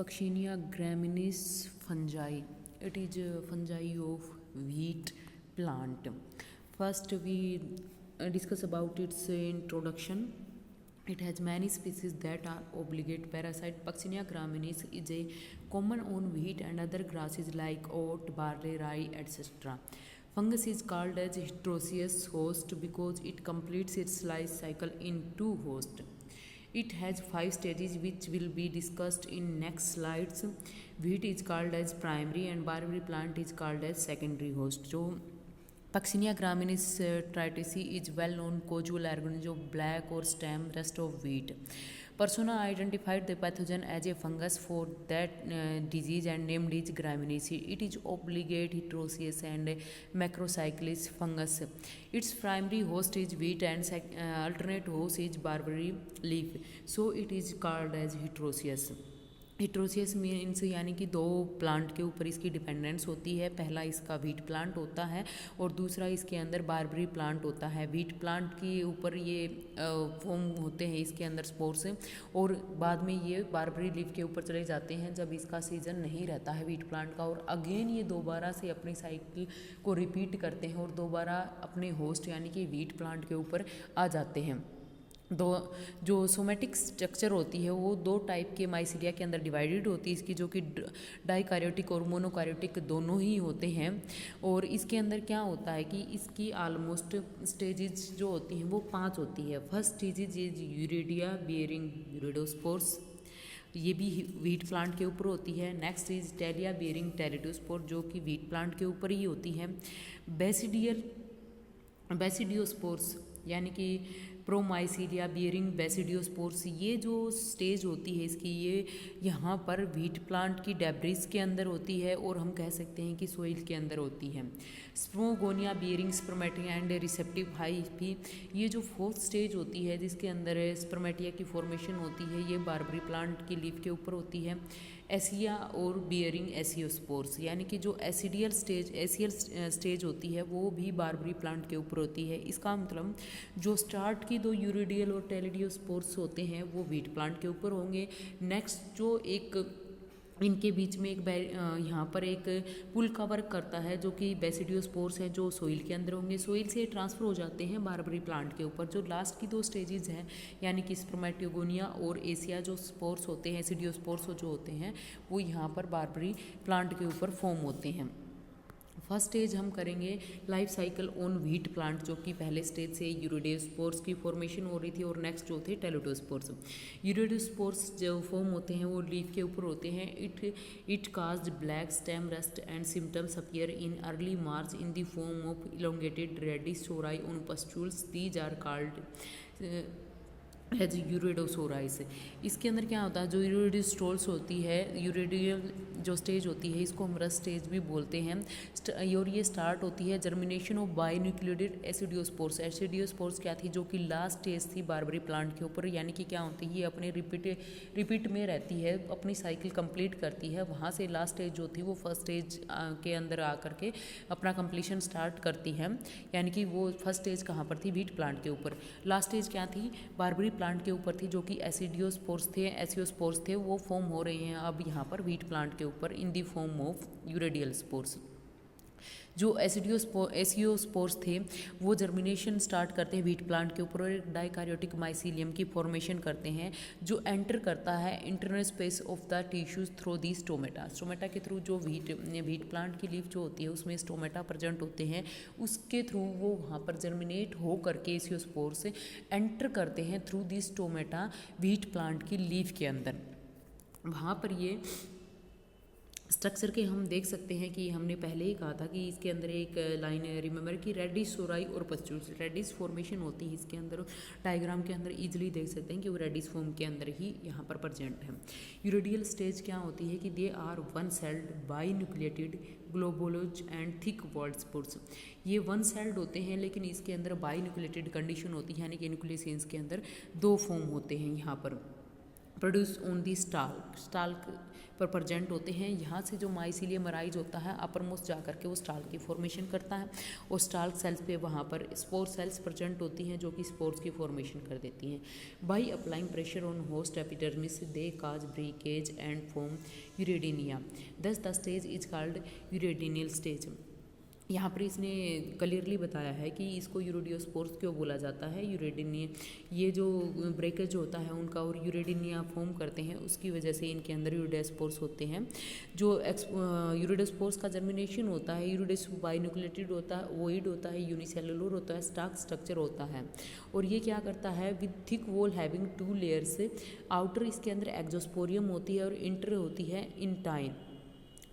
Puccinia graminis fungi. It is a fungi of wheat plant. First, we discuss about its introduction. It has many species that are obligate parasite. Puccinia graminis is a common on wheat and other grasses like oat, barley, rye, etc. Fungus is called as heterogeneous host because it completes its life cycle in two hosts. It has 5 stages which will be discussed in next slides. Wheat is called as primary and barberry plant is called as secondary host. जो Puccinia graminis tritici is well known causal organism of black or stem rust of wheat. Persona identified the pathogen as a fungus for that disease and named it gramineaceae. It is obligate, heterogeneous and macrocyclic fungus. Its primary host is wheat and alternate host is barberry leaf. So it is called as heterogeneous. Heterogeneous means यानी कि दो plant के ऊपर इसकी dependence होती है। पहला इसका व्हीट प्लांट होता है और दूसरा इसके अंदर बारबरी प्लांट होता है। व्हीट प्लांट के ऊपर ये फॉर्म होते हैं इसके अंदर स्पोर्स और बाद में ये बारबरी लीफ के ऊपर चले जाते हैं जब इसका सीजन नहीं रहता है व्हीट प्लांट का, और अगेन ये दोबारा से अपनी साइकिल को रिपीट करते हैं और दोबारा अपने होस्ट यानी कि व्हीट प्लांट के ऊपर आ जाते हैं। दो जो सोमेटिक स्ट्रक्चर होती है वो दो टाइप के माइसीलिया के अंदर डिवाइडेड होती है इसकी, जो कि डाइकैरियोटिक और मोनोकैरियोटिक दोनों ही होते हैं। और इसके अंदर क्या होता है कि इसकी ऑलमोस्ट स्टेजेस जो होती हैं वो 5 होती है। फर्स्ट स्टेज इज यूरेडिया बियरिंग यूरेडोस्पोर्स, ये भी व्हीट प्लांट के ऊपर होती है। नेक्स्ट इज टेलिया बियरिंग टेरिडोस्पोर जो कि व्हीट प्लांट के ऊपर ही होती है। बेसिडियोस्पोर्स यानी कि प्रोमाइसीलिया बियरिंग बेसिडियोस्पोर्स, ये जो स्टेज होती है इसकी ये यहाँ पर व्हीट प्लांट की डेब्रिस के अंदर होती है और हम कह सकते हैं कि सोइल के अंदर होती है। स्प्रोगोनिया बियरिंग स्पर्मेटिया एंड रिसेप्टिव हाइफी, ये जो 4th स्टेज होती है जिसके अंदर स्पर्मेटिया की फॉर्मेशन होती है ये बारबरी प्लांट की लीफ के ऊपर होती है। एसिया और बियरिंग एसियोस्पोर्स यानी कि जो एसिडियल स्टेज होती है वो भी बारबरी प्लांट के ऊपर होती है। इसका मतलब जो स्टार्ट की 2 यूरिडियल और टेलिडियोस्पोर्स होते हैं वो व्हीट प्लांट के ऊपर होंगे। नेक्स्ट जो एक इनके बीच में एक यहाँ पर एक पुल का वर्क करता है जो कि बेसिडियोस्पोर्स है जो सोइल के अंदर होंगे। सोइल से ट्रांसफ़र हो जाते हैं बारबरी प्लांट के ऊपर। जो लास्ट की 2 स्टेजेस हैं यानी कि स्पर्मेटोगोनिया और एसिया जो स्पोर्स होते हैं एसिडियोस्पोर्स जो होते हैं वो यहाँ पर बारबरी प्लांट के ऊपर फॉर्म होते हैं। फर्स्ट स्टेज हम करेंगे life cycle on wheat plant, जो कि पहले स्टेज से यूरिडियोस्पोर्स की फॉर्मेशन हो रही थी और नेक्स्ट जो थे टेलिडोस्पोर्स। यूरिडियोस्पोर्स जो फॉर्म होते हैं वो लीफ के ऊपर होते हैं। It caused black stem rust and symptoms appear in early March in the form of elongated reddish sori on pustules, these are called as uredosori. इसके अंदर क्या होता है जो यूरिडियोस्टोल्स होती है, यूरिडियल जो स्टेज होती है इसको हम रस्ट स्टेज भी बोलते हैं। और ये स्टार्ट होती है जर्मिनेशन ऑफ बाइन्यूक्लियोइडेड एसिडियोस्पोर्स। एसिडियोस्पोर्स क्या थी जो कि लास्ट स्टेज थी बारबरी प्लांट के ऊपर, यानी कि क्या होती है ये अपने रिपीट में रहती है, अपनी साइकिल कंप्लीट करती है। वहाँ से लास्ट स्टेज जो थी वो फर्स्ट स्टेज के अंदर आकर के अपना कंप्लीशन स्टार्ट करती है, यानी कि वो फर्स्ट स्टेज कहाँ पर थी व्हीट प्लांट के ऊपर। लास्ट स्टेज क्या थी बारबरी प्लांट के ऊपर थी जो कि एसिडियोस्पोर्स थे एसियोस्पोर्स थे वो फॉर्म हो रहे हैं अब यहाँ पर व्हीट प्लांट के ऊपर इन दी फॉर्म ऑफ यूरेडियल स्पोर्स। जो एसियोस्पोर्स थे वो जर्मिनेशन स्टार्ट करते हैं व्हीट प्लांट के ऊपर और एक डाइकैरियोटिक माइसीलियम की फॉर्मेशन करते हैं जो एंटर करता है internal space of the tissues through the stomata. Stomata के थ्रू जो व्हीट प्लांट की लीफ जो होती है उसमें स्टोमेटा प्रेजेंट होते हैं, उसके थ्रू वो वहाँ पर जर्मिनेट हो करके एसियोस्पोर्स एंटर करते हैं through the stomata wheat plant की लीफ के अंदर। वहाँ पर ये स्ट्रक्चर के हम देख सकते हैं कि हमने पहले ही कहा था कि इसके अंदर एक लाइन रिमेंबर कि रेडिश सोराई और पस्टूल्स रेडिश फॉर्मेशन होती है इसके अंदर। डायग्राम के अंदर इजीली देख सकते हैं कि वो रेडिश फॉर्म के अंदर ही यहाँ पर प्रेजेंट है। यूरिडियल स्टेज क्या होती है कि they are one celled binucleated globules and thick walled spores. ये वन सेल्ड होते हैं लेकिन इसके अंदर बाइन्यूक्लिएटेड कंडीशन होती है, यानी कि न्यूक्लियस के अंदर 2 फॉर्म होते हैं यहाँ पर। प्रोड्यूस ऑन दी स्टाल्क पर प्रेजेंट होते हैं। यहाँ से जो माइसीलियम अराइज होता है अपर मोस्ट जा करके वो स्टाल्क की फॉर्मेशन करता है और स्टाल्क सेल्स पे वहाँ पर स्पोर सेल्स प्रेजेंट होती हैं जो कि स्पोर्स की फॉर्मेशन कर देती हैं। By applying pressure on host epidermis they cause breakage and form uredinia, thus the stage is called uredinial stage. यहाँ पर इसने क्लियरली बताया है कि इसको यूरोडियोस्पोर्स क्यों बोला जाता है। यूरेडिनिया, ये जो ब्रेकेज होता है उनका और यूरेडिनिया फॉर्म करते हैं उसकी वजह से इनके अंदर यूरोडियोस्पोर्स होते हैं। जो यूरोडियोस्पोर्स का जर्मिनेशन होता है, यूरोडिस बाइन्यूक्लिएटेड होता है, वोइड होता है, यूनिसेलुलर होता है, स्टार्क स्ट्रक्चर होता है। और ये क्या करता है, with thick wall having 2 layers, outer इसके अंदर एक्जोस्पोरियम होती है और इंटर होती है इंटाइन,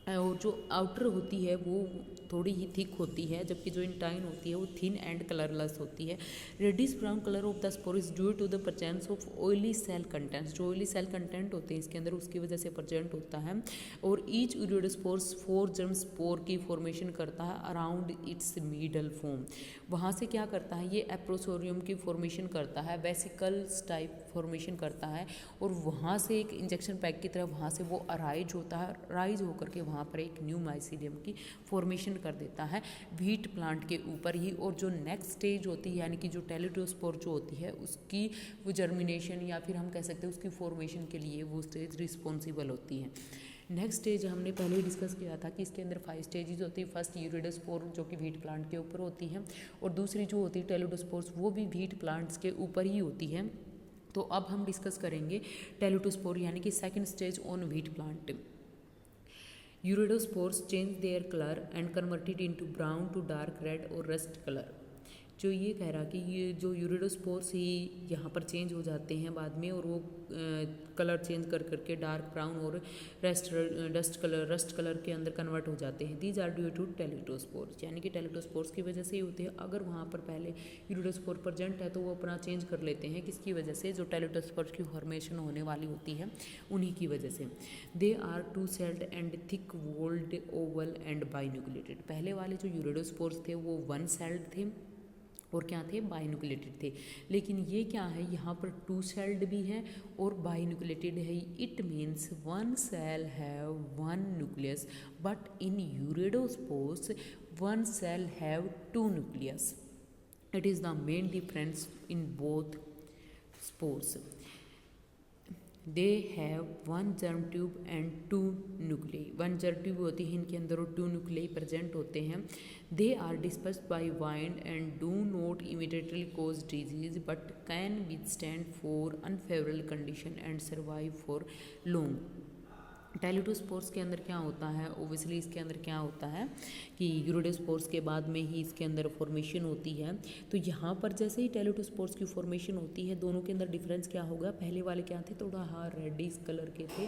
और जो आउटर होती है वो थोड़ी ही थिक होती है जबकि जो इंटाइन होती है वो थिन एंड कलरलेस होती है। Reddish brown colour of the spore is due to the presence of oily cell contents, जो ऑयली सेल कंटेंट होते हैं इसके अंदर उसकी वजह से प्रेजेंट होता है। और ईच यूरोडियोस्पोर्स 4 जर्म स्पोर की फॉर्मेशन करता है अराउंड इट्स मिडल फॉर्म। वहाँ से क्या करता है, ये एप्रोसोरियम की फॉर्मेशन करता है, वेसिकल्स टाइप फॉर्मेशन करता है और वहाँ से एक इंजेक्शन पैक की तरह वहाँ से वो अराइज होता है, राइज होकर के वहाँ पर एक न्यू माइसीलियम की फॉर्मेशन कर देता है व्हीट प्लांट के ऊपर ही। और जो नेक्स्ट स्टेज होती है यानी कि जो टेलिडोस्पोर जो होती है उसकी वो जर्मिनेशन या फिर हम कह सकते हैं उसकी फॉर्मेशन के लिए वो स्टेज रिस्पॉन्सिबल होती है। नेक्स्ट स्टेज हमने पहले ही डिस्कस किया था कि इसके अंदर 5 स्टेजेस होती है। फर्स्ट यूरोडियोस्पोर जो कि व्हीट प्लांट के ऊपर होती है और दूसरी जो होती है टेलिडोस्पोर्स वो भी व्हीट प्लांट्स के ऊपर ही होती है। तो अब हम डिस्कस करेंगे टेलिडोस्पोर यानी कि second stage on wheat plant. Urediospores change their colour and converted into brown to dark red और रस्ट कलर। जो ये कह रहा कि ये जो यूरोडियोस्पोर्स ही यहाँ पर चेंज हो जाते हैं बाद में और वो कलर चेंज कर करके डार्क ब्राउन और रस्ट कलर के अंदर कन्वर्ट हो जाते हैं। दीज आर ड्यू टू टेलिडोस्पोर्स, यानी कि टेलिडोस्पोर्स की वजह से ही होते हैं। अगर वहाँ पर पहले यूरोडियोस्पोर प्रेजेंट है तो वो अपना चेंज कर लेते हैं, किसकी वजह से, जो टेलिडोस्पोर्स की फॉर्मेशन होने वाली होती है उन्हीं की वजह से। They are 2 celled and thick walled oval and binucleated. पहले वाले जो यूरोडियोस्पोर्स थे वो 1 सेल्ड थे और क्या थे, बाइन्यूक्लिएटेड थे। लेकिन ये क्या है, यहाँ पर 2 सेल्ड भी है और बाइन्यूक्लिएटेड है। It means 1 cell have 1 nucleus but in urediospores 1 cell have 2 nucleus. It is the main difference in both spores. They have 1 germ tube and 2 nuclei. 1 germ tube होती है इनके अंदर और 2 न्यूक्लियाई प्रेजेंट होते हैं। They are dispersed by wind and do not immediately cause disease but can withstand for unfavourable condition and survive for long. Teliospores के अंदर क्या होता है, ओबियसली इसके अंदर क्या होता है कि यूरोडियोस्पोर्स के बाद में ही इसके अंदर फॉर्मेशन होती है। तो यहाँ पर जैसे ही टेलिडोस्पोर्स की फॉर्मेशन होती है दोनों के अंदर डिफरेंस क्या होगा, पहले वाले क्या थे, थोड़ा रेडिश कलर के थे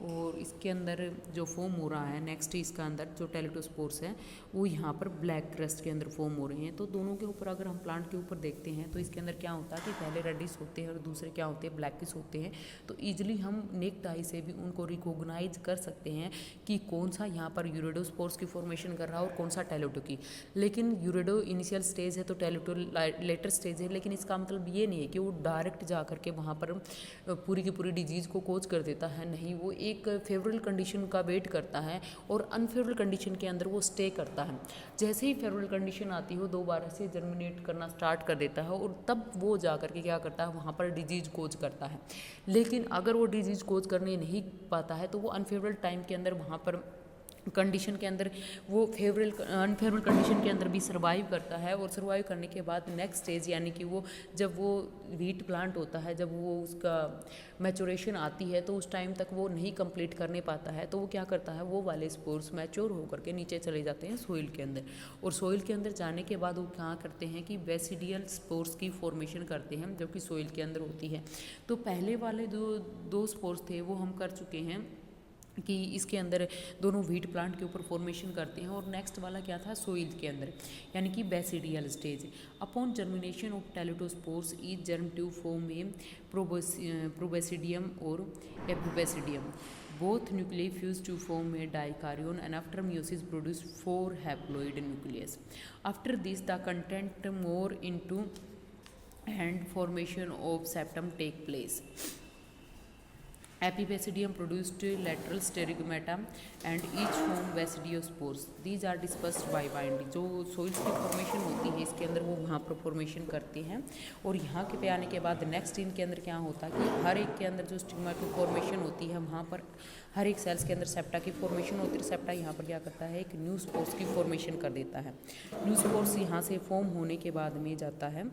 और इसके अंदर जो फॉर्म हो रहा है नेक्स्ट इसका अंदर जो टेलिडोस्पोर्स है वो यहाँ पर ब्लैक क्रस्ट के अंदर फॉर्म हो रहे हैं। तो दोनों के ऊपर अगर हम प्लांट के ऊपर देखते हैं तो इसके अंदर क्या होता है कि पहले रेडिश होते हैं और दूसरे क्या होते हैं, ब्लैकिश होते हैं। तो ईजिली हम नेक्ड आई से भी उनको रिकॉग्नाइज कर सकते हैं कि कौन सा यहाँ पर यूरोडियोस्पोर्स की फॉर्मेशन कर रहा है और कौन सा टेलिडो की। लेकिन यूरोडो इनिशियल स्टेज है तो टेलिडो लेटर स्टेज है, लेकिन इसका मतलब ये नहीं है कि वो डायरेक्ट जा करके वहाँ पर पूरी की पूरी डिजीज़ को कोज कर देता है। नहीं, वो एक फेवरेबल कंडीशन का वेट करता है और अनफेवरेबल कंडीशन के अंदर वो स्टे करता है। जैसे ही फेवरेबल कंडीशन आती हो दोबारा से जर्मिनेट करना स्टार्ट कर देता है और तब वो जा करके क्या करता है, वहाँ पर डिजीज़ कोज करता है। लेकिन अगर वो डिजीज़ कोज करने नहीं पाता है तो वो अनफेवरेबल टाइम के अंदर वहाँ पर कंडीशन के अंदर वो अनफेवरेबल कंडीशन के अंदर भी सर्वाइव करता है। और सर्वाइव करने के बाद नेक्स्ट स्टेज यानी कि वो जब वो व्हीट प्लांट होता है, जब वो उसका मैचुरेशन आती है तो उस टाइम तक वो नहीं कंप्लीट करने पाता है तो वो क्या करता है, वो वाले स्पोर्स मैच्योर होकर के नीचे चले जाते हैं सोइल के अंदर। और सोइल के अंदर जाने के बाद वो क्या करते हैं कि बेसिडियल स्पोर्स की फॉर्मेशन करते हैं जो कि सोइल के अंदर होती है। तो पहले वाले दो स्पोर्स थे वो हम कर चुके हैं कि इसके अंदर दोनों व्हीट प्लांट के ऊपर फॉर्मेशन करते हैं। और नेक्स्ट वाला क्या था, सोइल के अंदर यानी कि basidial stage. Upon germination of teliospores each germ tube form a probasidium और a probasidium. Both nuclei fuse to form a dikaryon and after meiosis produce 4 haploid nucleus. After this the content more into and formation of septum take place. Epibasidium produced lateral sterigomata and each form basidiospores. These are dispersed by wind. जो soils की formation होती है इसके अंदर वो वहाँ पर formation करते हैं। और यहाँ के पे आने के बाद नेक्स्ट इनके अंदर क्या होता है कि हर एक के अंदर जो स्टिग्मा की फॉर्मेशन होती है वहाँ पर हर एक सेल्स के अंदर सेप्टा की फॉर्मेशन होती है। सेप्टा यहाँ पर क्या करता है, एक न्यू स्पोर्स की फॉर्मेशन कर देता है। न्यू स्पोर्स यहाँ से फॉर्म होने के बाद में जाता है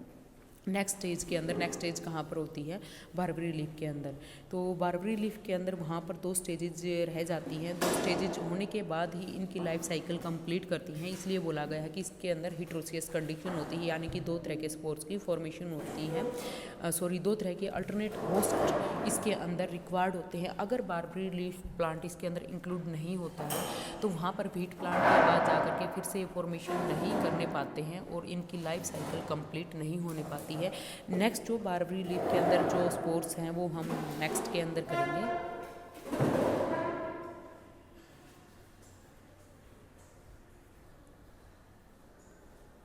नेक्स्ट स्टेज के अंदर। नेक्स्ट स्टेज कहाँ पर होती है, बारबरी लीफ के अंदर। तो बारबरी लीफ के अंदर वहाँ पर 2 स्टेजेज रह जाती हैं। 2 स्टेजेज होने के बाद ही इनकी लाइफ साइकिल कंप्लीट करती हैं। इसलिए बोला गया है कि इसके अंदर हिट्रोसियस कंडीशन होती है, यानी कि 2 तरह के स्पोर्स की फॉर्मेशन होती है। 2 तरह के अल्टरनेट होस्ट इसके अंदर रिक्वायर्ड होते हैं। अगर बारबरी लीफ प्लांट इसके अंदर इंक्लूड नहीं होता है तो वहाँ पर व्हीट प्लांट के बाद जाकर के फिर से फॉर्मेशन नहीं करने पाते हैं और इनकी लाइफ साइकिल कंप्लीट नहीं होने पाती है। नेक्स्ट जो बारबरी लीफ के अंदर जो स्पोर्स हैं वो हम नेक्स्ट के अंदर करेंगे।